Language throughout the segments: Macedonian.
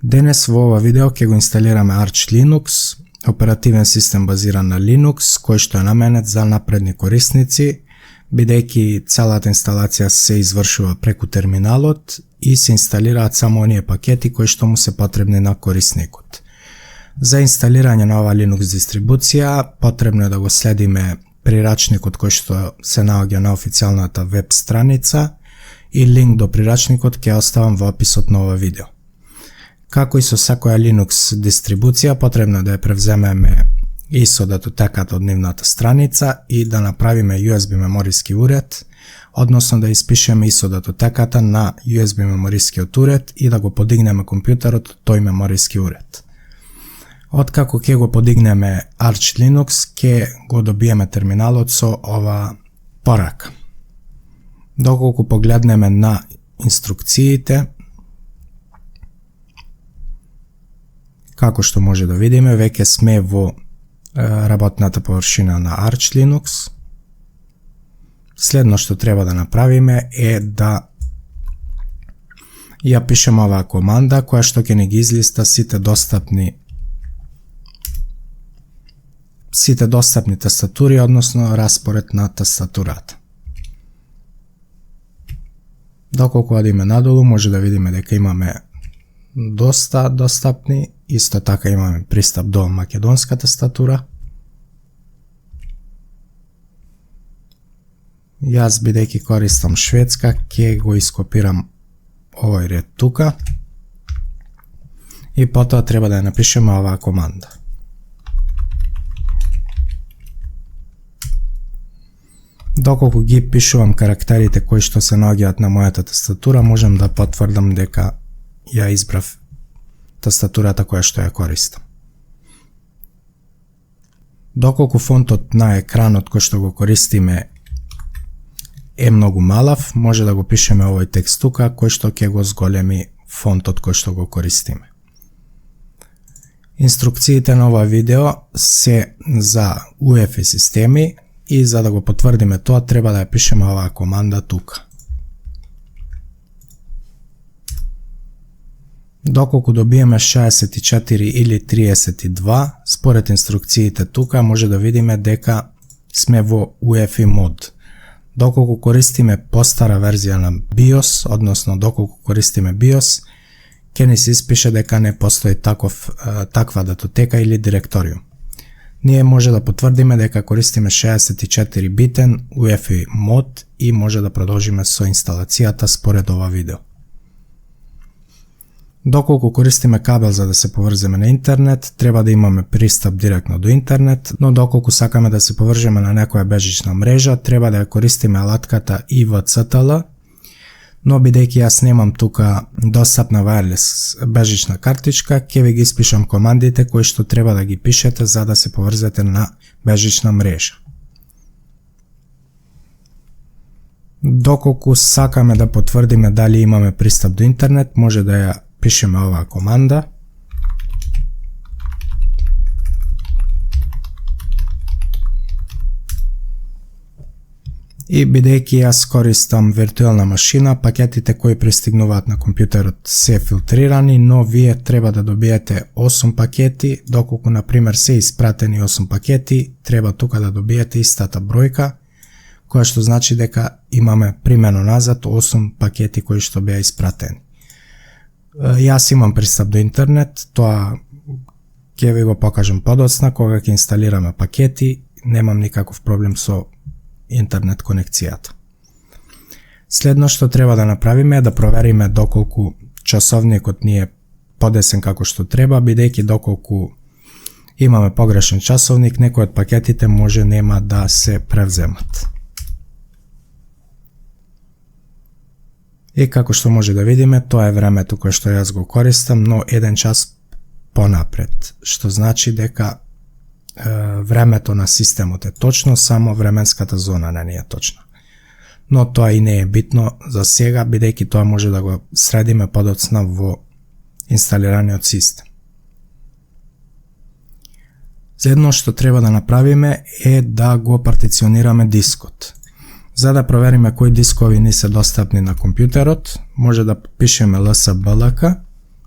Денес во ова видео ќе го инсталираме Arch Linux, оперативен систем базиран на Linux, кој што е наменет за напредни корисници, бидејќи целата инсталација се извршува преку терминалот и се инсталираат само оние пакети кои што му се потребни на корисникот. За инсталирање на ова Linux дистрибуција потребно е да го следиме прирачникот кој што се наоѓа на официјалната веб страница и линк до прирачникот ќе оставам во описот на ова видео. Како и со секоја Linux дистрибуција, потребно да ја превземеме ISO датотеката од нивната страница и да направиме USB мемориски уред, односно да испишеме ISO датотеката на USB меморискиот уред и да го подигнеме компјутерот од тој мемориски уред. Откако ќе го подигнеме Arch Linux, ќе го добиеме терминалот со ова порака. Доколку погледнеме на инструкциите, како што може да видиме, веќе сме во работната површина на Arch Linux. Следно што треба да направиме е да ја пишеме оваа команда која што ќе ни ги излиста сите достапни тастатури, односно распоред на тастатурата. Доколку одиме надолу, може да видиме дека имаме доста достапни, исто така имаме пристап до македонска тастатура. Јас, бидејќи користам шведска, ќе го ископирам овој ред тука и потоа треба да ја напишеме оваа команда. Доколку ги пишувам карактерите кои што се наоѓаат на мојата тастатура, можам да потврдам дека ја избрав тастатурата која што ја користам. Доколку фонтот на екранот кој што го користиме е многу малав, може да го пишеме овој текст тука, кој што ќе го зголеми фонтот кој што го користиме. Инструкциите на ова видео се за UEFI системи и за да го потврдиме тоа, треба да ја пишеме оваа команда тука. Доколку добиеме 64 или 32, според инструкциите тука може да видиме дека сме во UEFI мод. Доколку користиме постара верзија на BIOS, односно доколку користиме BIOS, ќе ни се испише дека не постои таква датотека или директориум. Ние може да потврдиме дека користиме 64 битен UEFI мод и може да продолжиме со инсталацијата според ова видео. Доколку користиме кабел за да се поврземе на интернет, треба да имаме пристап директно до интернет, но доколку сакаме да се поврземе на некоја бежична мрежа, треба да ја користиме алатката IVCTL, но бидејќи јас немам тука достапна wireless бежична картичка, ќе ви ги испишам командите кои што треба да ги пишете за да се поврзете на бежична мрежа. Доколку сакаме да потврдиме дали имаме пристап до интернет, може да ја пишеме оваа команда. И бидејќи јас користам виртуелна машина, пакетите кои пристигнуваат на компјутерот се филтрирани, но вие треба да добиете 8 пакети, доколку на пример се испратени 8 пакети, треба тука да добиете истата бројка, која што значи дека имаме примено назад 8 пакети кои што беа испратени. Јас имам пристап до интернет, тоа ќе ви го покажам подоцна кога ќе инсталираме пакети, немам никаков проблем со интернет конекцијата. Следно што треба да направиме е да провериме доколку часовникот ни е подесен како што треба, бидејќи доколку имаме погрешен часовник, некои од пакетите може нема да се превземат. И како што може да видиме, тоа е времето кое што јас го користам, но 1 час понапред, што значи дека времето на системот е точно, само временската зона не е точна. Но тоа и не е битно за сега, бидејќи тоа може да го средиме подоцна во инсталираниот систем. Едно што треба да направиме е да го партиционираме дискот. За да провериме кои дискови ни се достапни на компјутерот, може да пишеме lsblk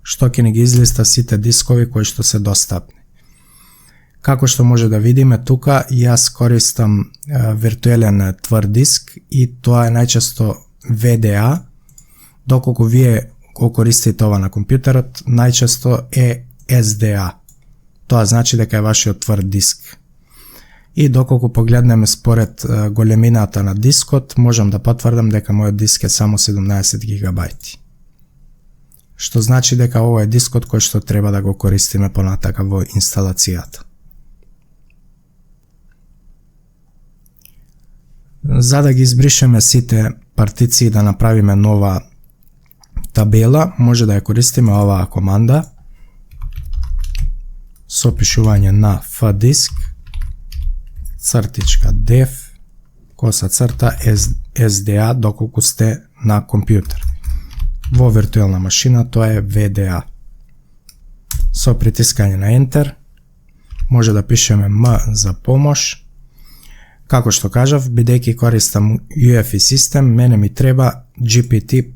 што ќе ни ги излиста сите дискови кои што се достапни. Како што може да видиме тука, јас користам виртуелен тврд диск и тоа е најчесто VDA, доколку вие го користите ова на компјутерот, најчесто е SDA. Тоа значи дека е вашиот тврд диск. И доколку погледнеме според големината на дискот, можам да потврдам дека мојот диск е само 17 гигабајти. Што значи дека ова е дискот кој што треба да го користиме понатака во инсталацијата. За да ги избришеме сите партиции да направиме нова табела, може да ја користиме оваа команда со пишување на fdisk _def SDA доколку сте на компјутер. Во виртуелна машина тоа е VDA. Со притискање на Enter може да пишеме M за помош. Како што кажав, бидејќи користам UEFI систем, мене ми треба GPT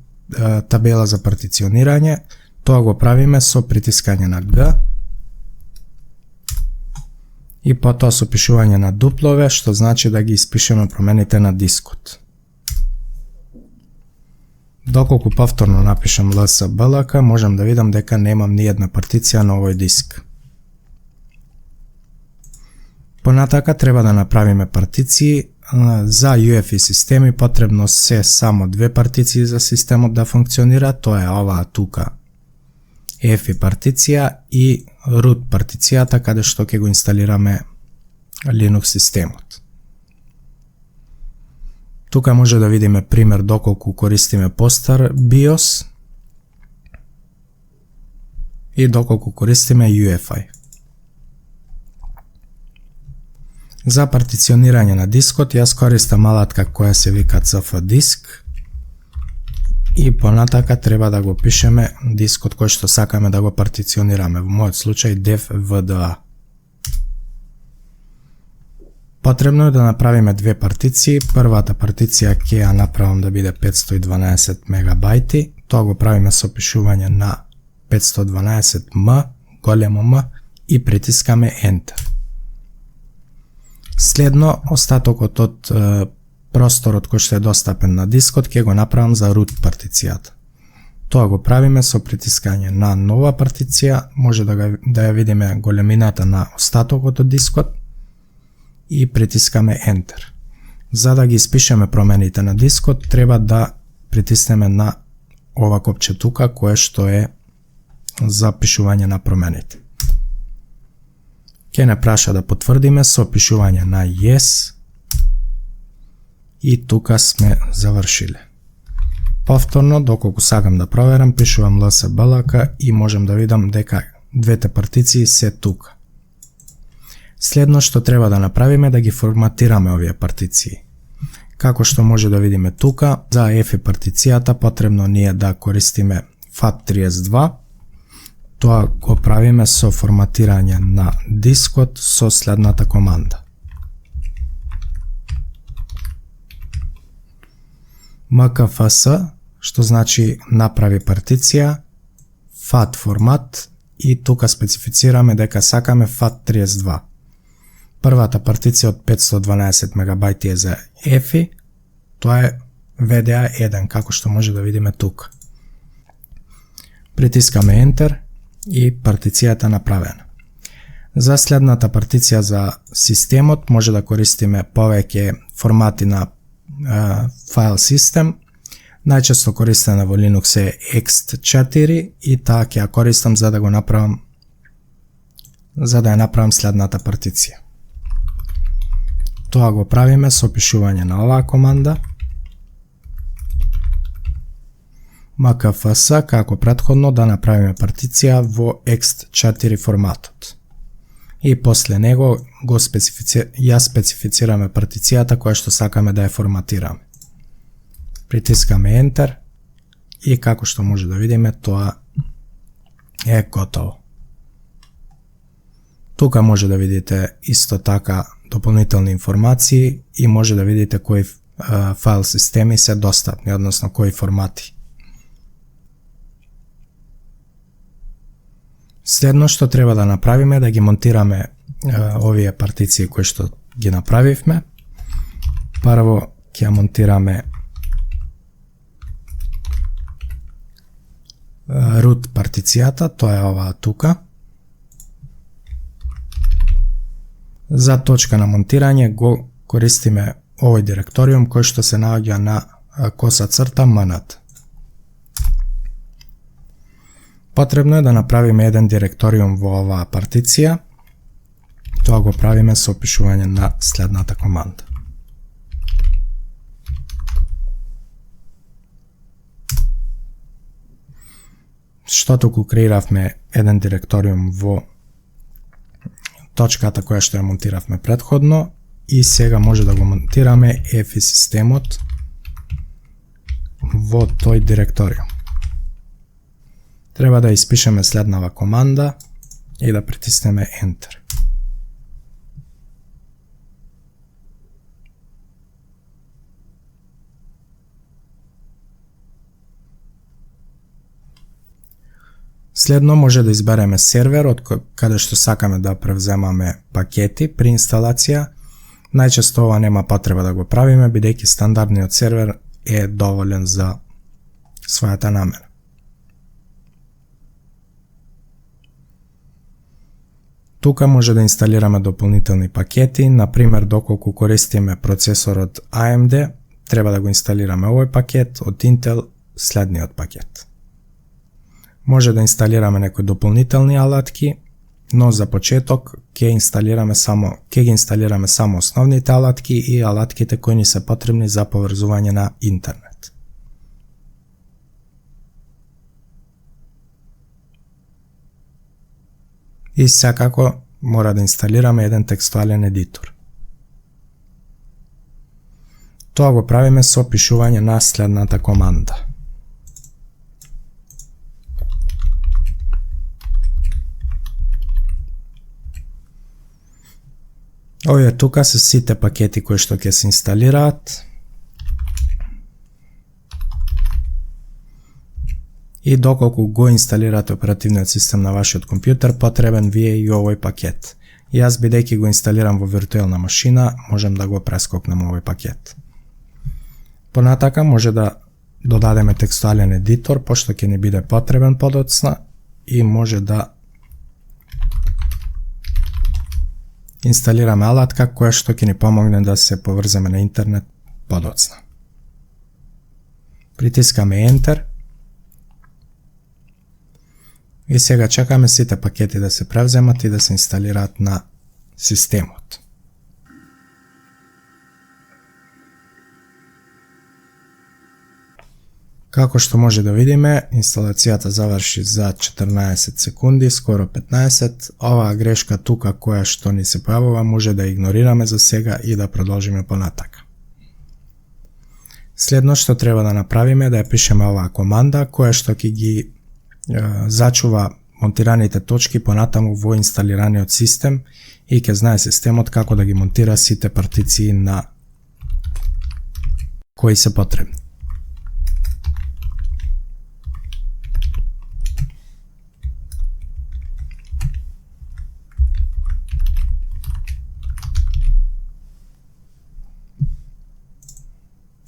табела за партиционирање. Тоа го правиме со притискање на G и потоа со пишување на дуплове, што значи да ги испишеме промените на дискот. Доколку повторно напишам LSBLK, можам да видам дека немам ни една партиција на овој диск. Понатака треба да направиме партиции. За UEFI системи потребно се само две партиции за системот да функционира, тоа е оваа тука EFI партиција и root партицијата каде што ќе го инсталираме Linux системот. Тука може да видиме пример доколку користиме постар BIOS и доколку користиме UEFI. За партиционирање на дискот јас користам алатка која се вика cfdisk и понатака треба да го пишеме дискот кој што сакаме да го партиционираме, во мојот случај dev.vda. Потребно е да направиме две партиции. Првата партиција ќе ја направам да биде 512 мегабајти, тоа го правиме со пишување на 512 M, големо М и притискаме Enter. Следно, остатокот од просторот кој што е достапен на дискот ќе го направам за root партицијата. Тоа го правиме со притискање на нова партиција, може да ја видиме големината на остатокот од дискот и притискаме Enter. За да ги испишеме промените на дискот, треба да притиснеме на ова копче тука, кое што е за пишување на промените. Ќе не праша да потврдиме со пишување на Yes и тука сме завршиле. Повторно, доколку сакам да проверам, пишувам LSBLK и можем да видам дека двете партиции се тука. Следно што треба да направиме да ги форматираме овие партиции. Како што може да видиме тука, за EFI партицијата потребно ни е да користиме FAT32. Тоа го правиме со форматирање на дискот со следната команда. mkfs, што значи направи партиција, FAT формат и тука специфицираме дека сакаме FAT32. Првата партиција од 512 мегабајти е за EFI, тоа е VDA 1, како што може да видиме тука. Притискаме Enter и партицијата направена. За следната партиција за системот може да користиме повеќе формати на файл систем. Најчесто користена во Linux е ext4 и таа ќе ја користам за да ја направам следната партиција. Тоа го правиме со пишување на оваа команда mkfs, како претходно да направиме партиција во ext4 форматот. И после него ја специфицираме партицијата која што сакаме да ја форматираме. Притискаме Enter и како што може да видиме, тоа е готово. Тука може да видите исто така дополнителни информации и може да видите кои файл системи се достапни, односно кои формати. Следно што треба да направиме да ги монтираме овие партиции кои што ги направивме. Прво ќе монтираме root партицијата, тоа е оваа тука. За точка на монтирање го користиме овој директориум кој што се наоѓа на коса црта mnat. Потребно е да направиме еден директориум во оваа партиција. Тоа го правиме со опишување на следната команда. Што туку креиравме еден директориум во точката која што ја монтиравме претходно и сега може да го монтираме EFI системот во тој директориум. Треба да испишеме следнава команда и да притиснеме Enter. Следно може да избереме сервер од каде што сакаме да превземаме пакети при инсталација. Најчесто ова нема потреба да го правиме, бидејќи стандардниот сервер е доволен за својата намера. Тука може да инсталираме дополнителни пакети, например доколку користиме процесорот AMD, треба да го инсталираме овој пакет, од Intel следниот пакет. Може да инсталираме некои дополнителни алатки, но за почеток ќе ги инсталираме само основните алатки и алатките кои ни се потребни за поврзување на интернет. И секако мора да инсталираме еден текстуален едитор. Тоа го правиме со опишување на следната команда. Овие тука се сите пакети кои што ќе се инсталираат. И доколку го инсталирате оперативниот систем на вашиот компјутер, потребен ви е и овој пакет. Јас бидејќи го инсталирам во виртуелна машина, можем да го прескокнем овој пакет. Понатака може да додадеме текстуален едитор, пошто ќе ни биде потребен подоцна и може да инсталираме алатка која што ќе ни помогне да се поврземе на интернет подоцна. Притискаме Enter и сега чекаме сите пакети да се превземат и да се инсталираат на системот. Како што може да видиме, инсталацијата заврши за 14 секунди, скоро 15. Оваа грешка тука која што ни се појавува може да игнорираме за сега и да продолжиме понатака. Следно што треба да направиме е да ја пишеме оваа команда која што ќе ги зачува монтираните точки понатаму во инсталираниот систем и ќе знае системот како да ги монтира сите партиции на кои се потребни.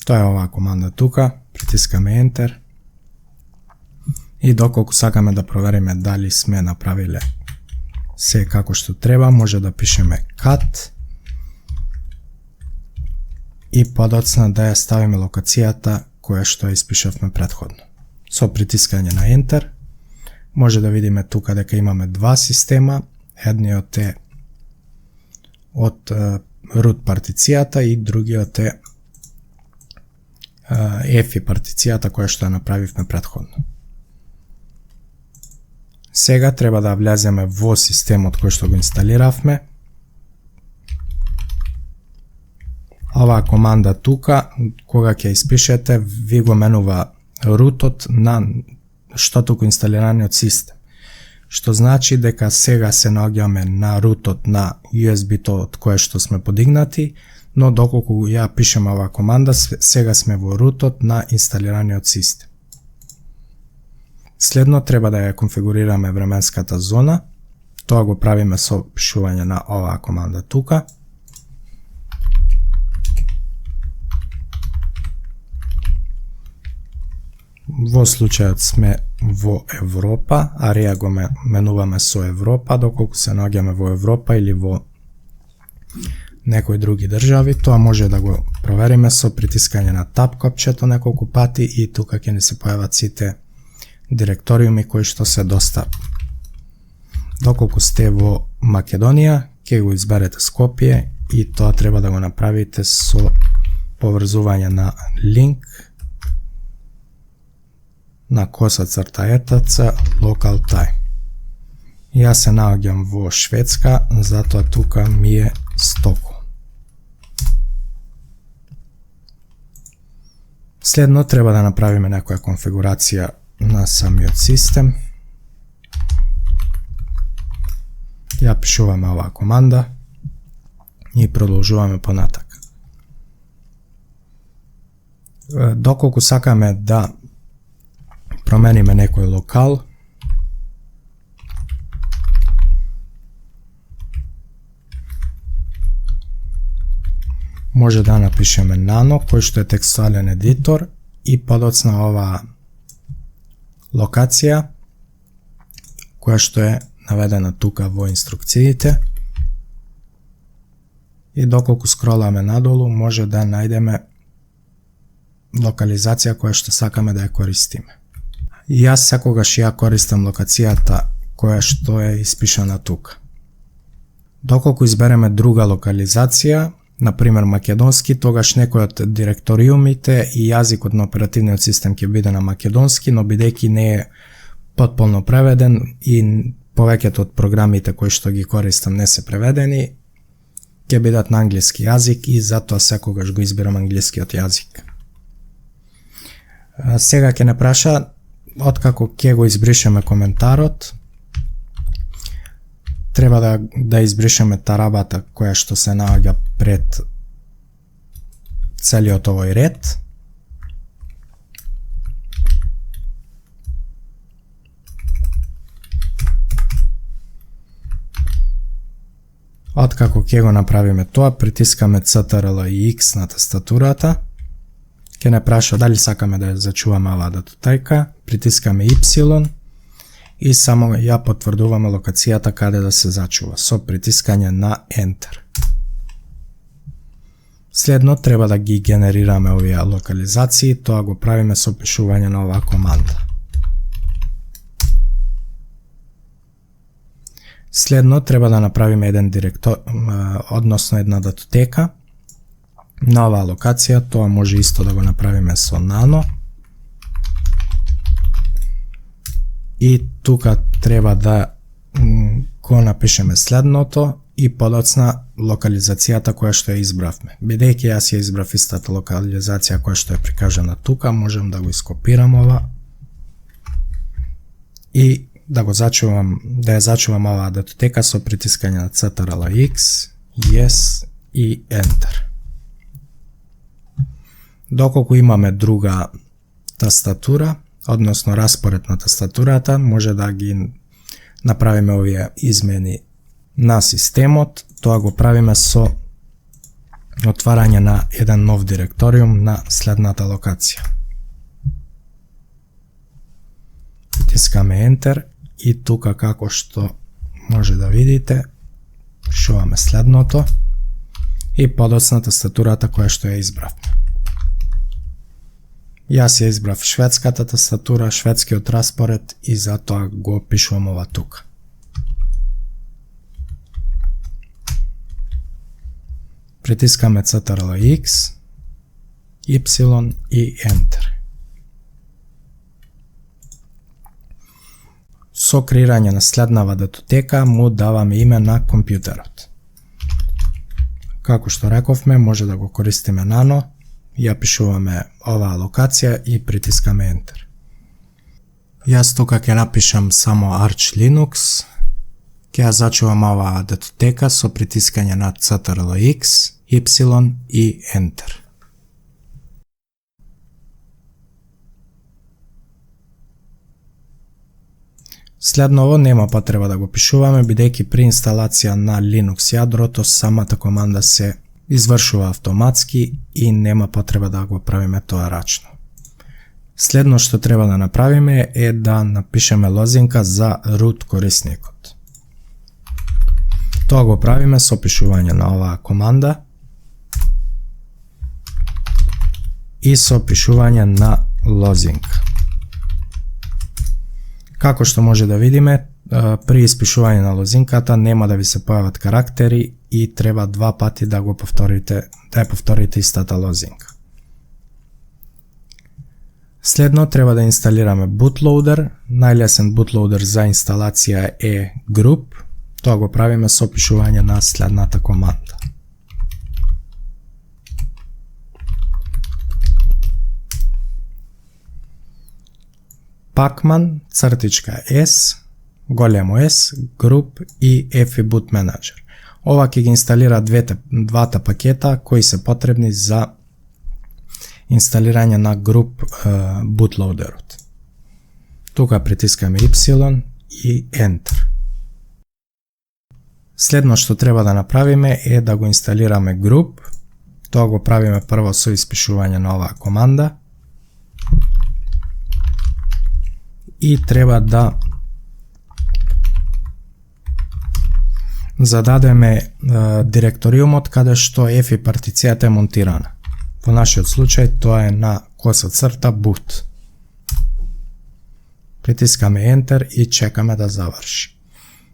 Тоа е оваа команда тука, притискаме Enter и доколку сакаме да провериме дали сме направиле се како што треба, може да пишеме cut и подоцна да ја ставиме локацијата која што ја испишавме претходно. Со притискање на Enter може да видиме тука дека имаме два система, едниот е од root партицијата и другиот е EFI партицијата која што ја направивме претходно. Сега треба да влеземе во системот кој што го инсталиравме. Оваа команда тука, кога ќе испишете, ви го менува рутот на што туку инсталираниот систем. Што значи дека сега се наоѓаме на рутот на USB-то од кое што сме подигнати, но доколку ја пишеме оваа команда, сега сме во рутот на инсталираниот систем. Следно треба да ја конфигурираме временската зона. Тоа го правиме со пишување на оваа команда тука. Во случајот сме во Европа, арија го менуваме со Европа, доколку се наоѓаме во Европа или во некои други држави. Тоа може да го провериме со притискање на таб копчето неколку пати и тука ќе ни се појават сите директориуми кои што се достапни. Доколку сте во Македонија, ќе го изберете Скопје и тоа треба да го направите со поврзување на линк на _etc local time. Јас се наоѓам во Шведска, затоа тука ми е Стокхолм. Следно треба да направиме некоја конфигурација на самиот систем. Ја пишуваме оваа команда и продолжуваме понатак. Доколку сакаме да промениме некој локал, може да напишеме nano, кој што е текстуален едитор, и подоцна оваа локација, која што е наведена тука во инструкциите. И доколку скроламе надолу, може да најдеме локализација која што сакаме да ја користиме. Јас секогаш ја користам локацијата која што е испишана тука. Доколку избереме друга локализација, например македонски, тогаш некој од директориумите и јазикот на оперативниот систем ќе биде на македонски, но бидејќи не е потполно преведен и повеќето од програмите кои што ги користам не се преведени, ќе бидат на англиски јазик и затоа секогаш го избирам англискиот јазик. Сега ќе не праша, откако ќе го избришеме коментарот, треба да избришеме тарабата која што се наоѓа пред целиот овој ред. Откако ќе го направиме тоа, притискаме Ctrl и X на тастатурата. Ќе не праша дали сакаме да ја зачуваме оваа датотека, притискаме Y и само ја потврдуваме локацијата каде да се зачува со притискање на Enter. Следно треба да ги генерираме овие локализации, тоа го правиме со пишување на оваа команда. Следно треба да направиме еден директор, односно една датотека на оваа локација, тоа може исто да го направиме со nano. И тука треба да го напишеме следното и подоцна локализацијата која што ја избравме. Бидејќи јас ја избрав истата локализација која што е прикажана тука, можем да го ископирам ова и да ја зачувам оваа датотека со притискање на Ctrl X, Yes и Enter. Доколку имаме друга тастатура, односно распоред на тастатурата, може да ги направиме овие измени на системот. Тоа го правиме со отварање на еден нов директориум на следната локација. Притискаме Enter и тука како што може да видите, пишуваме следното и подоцна тастатурата која што ја избравме. Јас ја избрав шведската тастатура, шведскиот распоред и затоа го пишувам ова тука. Притискаме Ctrl X, Y и Enter. Со креирање на следнава датотека му даваме име на компјутерот. Како што рековме, може да го користиме nano, ја пишуваме оваа локација и притискаме Enter. Јас тука ќе напишам само Arch Linux, ќе ја зачувам оваа датотека со притискање на Ctrl X, Y и Enter. Следно ово нема потреба да го пишуваме, бидејќи при инсталација на Linux јадрото самата команда се извршува автоматски и нема потреба да го правиме тоа рачно. Следно што треба да направиме е да напишеме лозинка за root корисникот. Тоа го правиме со пишување на оваа команда и со пишување на лозинка. Како што може да видиме, при испишување на лозинката нема да ви се појават карактери и треба 2 пати да ја повторите истата лозинка. Следно треба да инсталираме bootloader. Најлесен bootloader за инсталација е group. Тоа го правиме со пишување на следната команда. pacman -s големо S, group и EFI boot manager. Ова ќе ги инсталира двата пакета кои се потребни за инсталирање на group bootloaderот. Тука притискаме Y и Enter. Следно што треба да направиме е да го инсталираме group. Тоа го правиме прво со испишување на оваа команда. И треба да зададеме директориумот каде што EFI партицијата е монтирана. Во нашиот случај тоа е на _boot. Притискаме Enter и чекаме да заврши.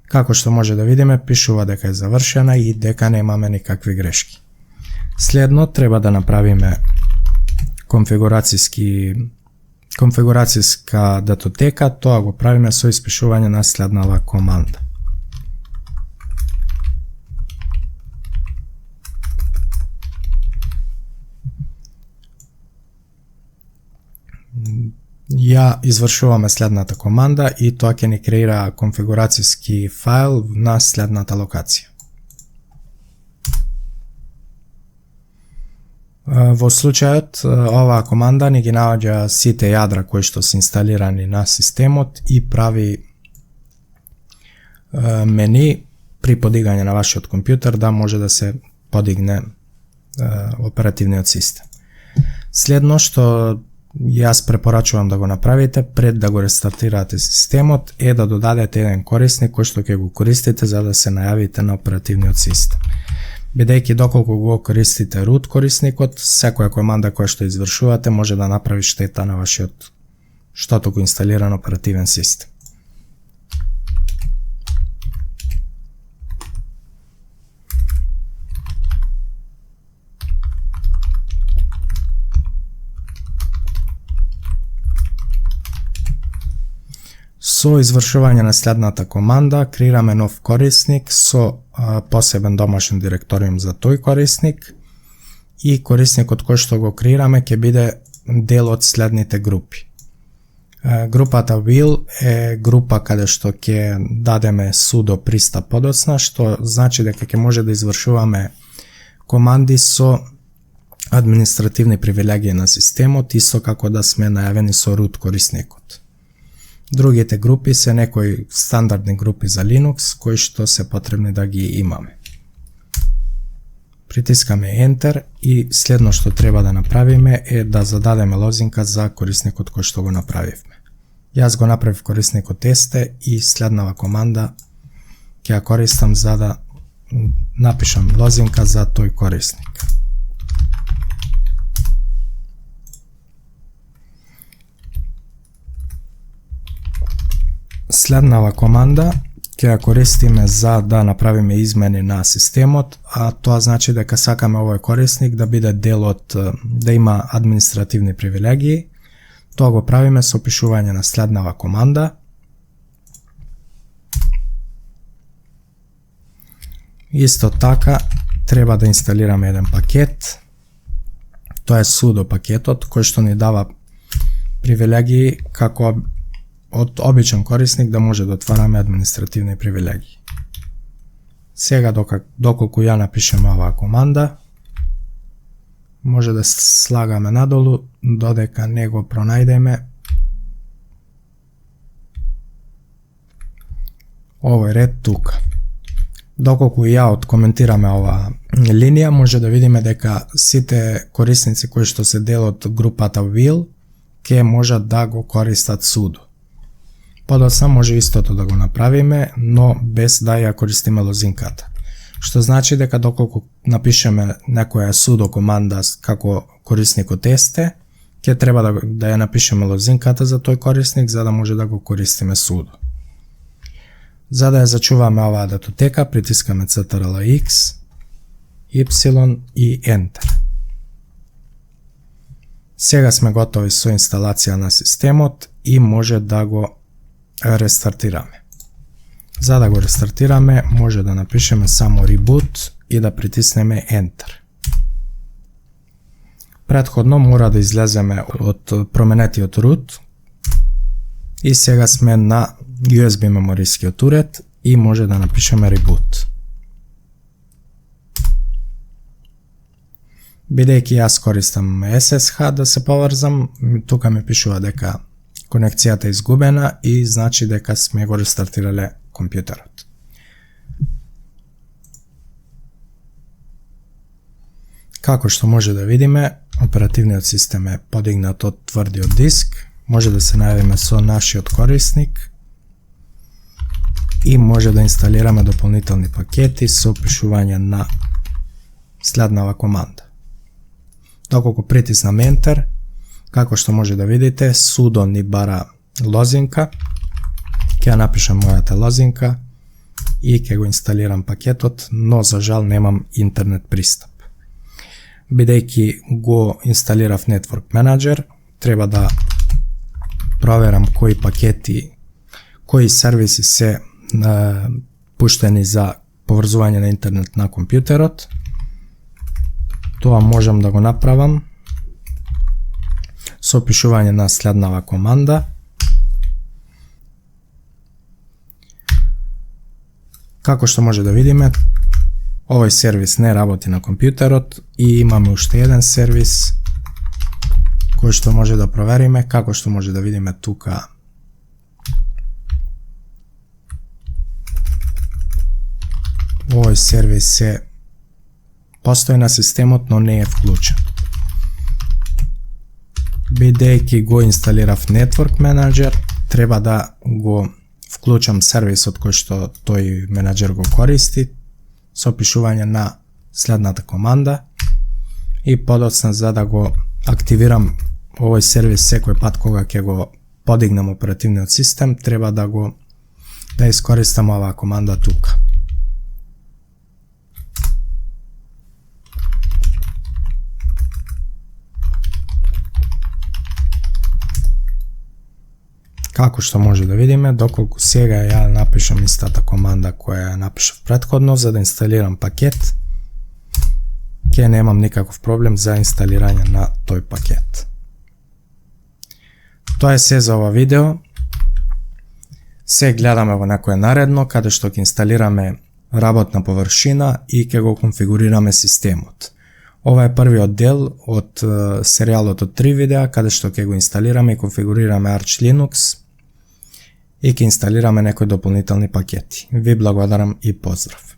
Како што може да видиме, пишува дека е завршена и дека немаме никакви грешки. Следно треба да направиме конфигурацијска датотека, тоа го правиме со испишување на следнава команда. Ја извршуваме следната команда и тоа ќе ни креира конфигурацијски файл на следната локација. Во случајот, оваа команда ни ги наоѓа сите јадра кои што се инсталирани на системот и прави мени при подигање на вашиот компјутер да може да се подигне оперативниот систем. Следно што јас препорачувам да го направите пред да го рестартирате системот е да додадете еден корисник кој што ќе го користите за да се најавите на оперативниот систем. Бидејќи доколку го користите root корисникот, секоја команда која што извршувате може да направи штета на вашиот штото го инсталиран оперативен систем. Со извршување на следната команда креираме нов корисник со посебен домашен директориум за тој корисник и корисникот кој што го креираме ќе биде дел од следните групи. Групата will е група каде што ќе дадеме sudo пристап подоцна, што значи дека ќе може да извршуваме команди со административни привилегии на системот, исто како да сме најавени со root корисникот. Другите групи се некои стандардни групи за Linux кои што се потребни да ги имаме. Притискаме Enter и следно што треба да направиме е да зададеме лозинка за корисникот кој што го направивме. Јас го направив корисникот este и следнава команда ќе ја користам за да напишам лозинка за тој корисник. Следнава команда ќе ја користиме за да направиме измени на системот, а тоа значи дека сакаме овој корисник да биде дел од, да има административни привилегии. Тоа го правиме со пишување на следнава команда. Исто така треба да инсталираме еден пакет. Тоа е sudo пакетот кој што ни дава привилегии како од обичен корисник да може да отвараме административни привилегии. Сега доколку ја напишеме оваа команда, може да слагаме надолу додека не го пронајдеме овој ред тука. Доколку ја откоментираме ова линија, може да видиме дека сите корисници кои што се дел од групата will ќе можат да го користат sudo. Подоцна може истото да го направиме, но без да ја користиме лозинката. Што значи дека доколку напишеме некоја sudo команда како корисникот тесте, ќе треба да ја напишеме лозинката за тој корисник за да може да го користиме sudo. За да ја зачуваме оваа датотека, притискаме Ctrl+X, Y и Enter. Сега сме готови со инсталација на системот и може да го рестартираме. За да го рестартираме, може да напишеме само Reboot и да притиснеме Enter. Претходно мора да излеземе од променетиот root и сега сме на USB меморискиот уред и може да напишеме Reboot. Бидејќи јас користам SSH да се поврзам, тука ми пишува дека конекцијата е изгубена и значи дека сме го рестартирале компјутерот. Како што може да видиме, оперативниот систем е подигнат од тврдиот диск, може да се најавиме со нашиот корисник и може да инсталираме дополнителни пакети со пишување на следнава команда. Доколку притиснам Enter, како што може да видите, sudo ни бара лозинка, ќе ја напишам мојата лозинка и ќе го инсталирам пакетот, но за жал немам интернет пристап. Бидејќи го инсталирав Network Manager, треба да проверам кои пакети, кои сервиси се пуштени за поврзување на интернет на компјутерот. Тоа можам да го направам со пишување на следнава команда. Како што може да видиме, овој сервис не работи на компјутерот и имаме уште еден сервис кој што може да провериме, како што може да видиме тука. Овој сервис постои на системот, но не е вклучен. Бидејќи го инсталирав Network Manager, треба да го вклучам сервисот кој што тој менеджер го користи со пишување на следната команда и подоцна за да го активирам овој сервис секој пат кога ќе го подигнам оперативниот систем, треба да искористам оваа команда тука. Како што може да видиме, доколку сега ја напишам истата команда која ја напишав претходно за да инсталирам пакет, ќе немам никаков проблем за инсталирање на тој пакет. Тоа е се за ова видео. Се гледаме во некое наредно, каде што ќе инсталираме работна површина и ќе го конфигурираме системот. Ова е првиот дел од серијалот од 3 видеа, каде што ќе го инсталираме и конфигурираме Arch Linux и ќе инсталираме некои дополнителни пакети. Ви благодарам и поздрав!